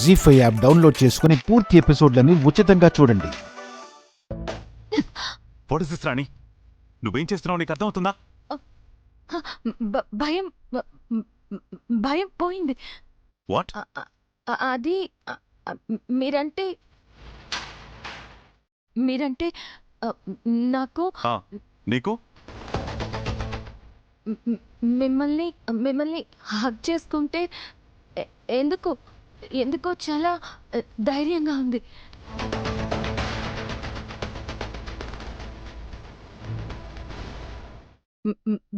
జీ5 app download చేసుకుని పూర్తి ఎపిసోడ్లని ఉచితంగా చూడండి. వాట్ ఇస్ దిస్ రాణి? నువ్వేం చేస్తున్నావు నీకు అర్థమవుతుందా? భయం భయం పోయింది. వాట్? అది మీరంటే మీరంటే నాకు నీకు మిమ్మల్ని మిమ్మల్ని హగ్ చేసుకుంటే ఎందుకో ఎందుకో చాలా ధైర్యంగా ఉంది.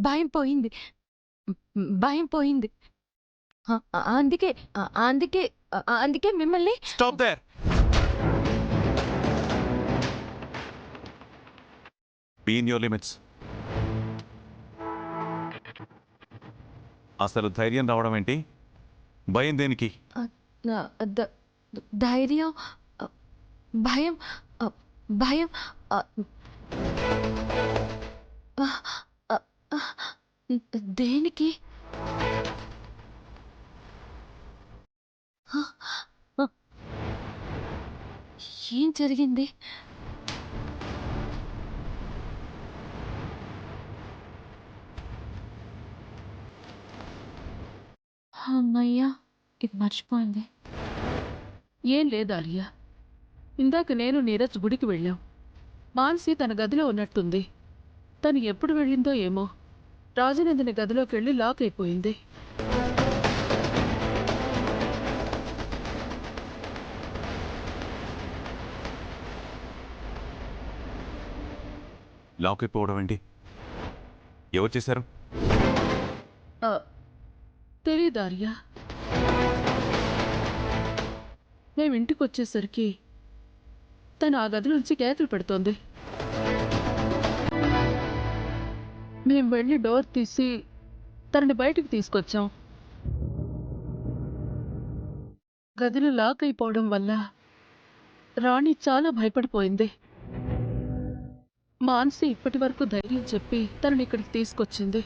భయం పోయింది, భయం పోయింది. అందుకే అందుకే అందుకే మిమ్మల్ని. Stop there. Be in your limits. అసలు ధైర్యం రావడం ఏంటి? భయం దేనికి? ధైర్యం భయం భయం దేనికి? ఏం జరిగింది? అమ్మయ్యా, ఇది మర్చిపోయింది. ఏం లేదు ఆలియా, ఇందాక నేను నీరజ్ గుడికి వెళ్ళాం. మాన్సి తన గదిలో ఉన్నట్టుంది. తను ఎప్పుడు వెళ్ళిందో ఏమో. రాజనందిని గదిలోకి వెళ్ళి లాక్ అయిపోయింది. లాక్ అయిపోవడం ఏంటి? ఎవరు చేశారు? తెలీదు ఆలియా. మేము ఇంటికి వచ్చేసరికి తను ఆ గది నుంచి కేకలు పెడుతోంది. మేము వెళ్ళి డోర్ తీసి తనని బయటికి తీసుకొచ్చాం. గదిలో లాక్ అయిపోవడం వల్ల రాణి చాలా భయపడిపోయింది. మాన్సి ఇప్పటి వరకు ధైర్యం చెప్పి తనని ఇక్కడికి తీసుకొచ్చింది.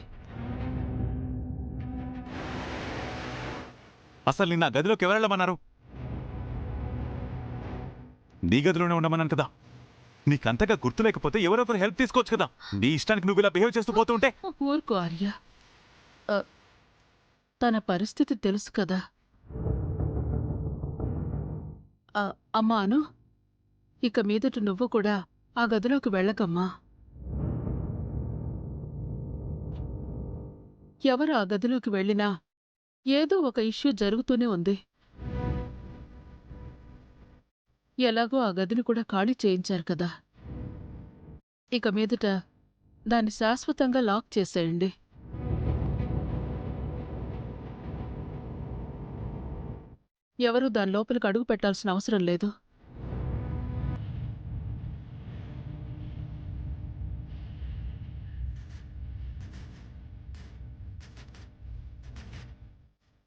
అసలు నిన్న గదిలోకి ఎవరు వెళ్ళమన్నారు? నీ గదిలోనే ఉండమన్నాను కదా. నీకంతగా గుర్తు లేకపోతే ఎవరొకరు హెల్ప్ తీసుకోవచ్చు కదా. నీ ఇష్టానికి నువ్వు ఇలా బిహేవ్ చేస్తూ పోతుంటే. ఊరుకో ఆర్య, తన పరిస్థితి తెలుసు కదా. అమ్మా అను, ఇక మీదట నువ్వు కూడా ఆ గదిలోకి వెళ్ళకమ్మా. ఎవరు ఆ గదిలోకి వెళ్ళినా ఏదో ఒక ఇష్యూ జరుగుతూనే ఉంది. ఎలాగో ఆ గదిని కూడా ఖాళీ చేయించారు కదా. ఇక మీదట దాన్ని శాశ్వతంగా లాక్ చేసేయండి. ఎవరూ దాని లోపలికి అడుగు పెట్టాల్సిన అవసరం లేదు.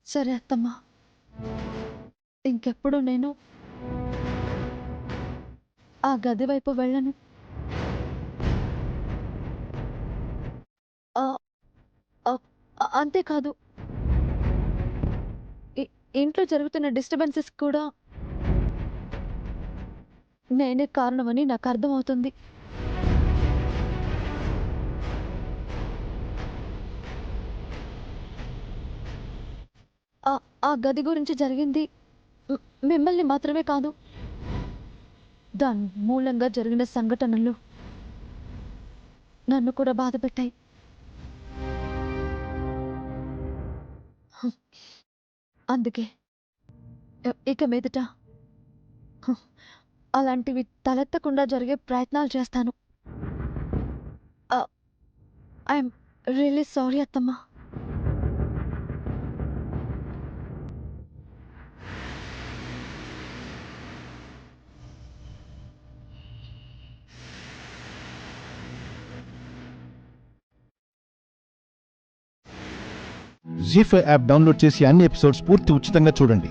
సరే అత్తమ్మా, ఇంకెప్పుడు నేను ఆ గది వైపు వెళ్ళను. అంతేకాదు, ఇంట్లో జరుగుతున్న డిస్టర్బెన్సెస్ కూడా నేనే కారణమని నాకు అర్థమవుతుంది. ఆ గది గురించి జరిగింది మిమ్మల్ని మాత్రమే కాదు, దాని మూలంగా జరిగిన సంఘటనలు నన్ను కూడా బాధ పెట్టాయి. అందుకే ఇక మీదట అలాంటివి తలెత్తకుండా జరిగే ప్రయత్నాలు చేస్తాను. ఐఎమ్ రియల్లీ సారీ అత్తమ్మా. జీ5 యాప్ డౌన్లోడ్ చేసి అన్ని ఎపిసోడ్స్ పూర్తి ఉచితంగా చూడండి.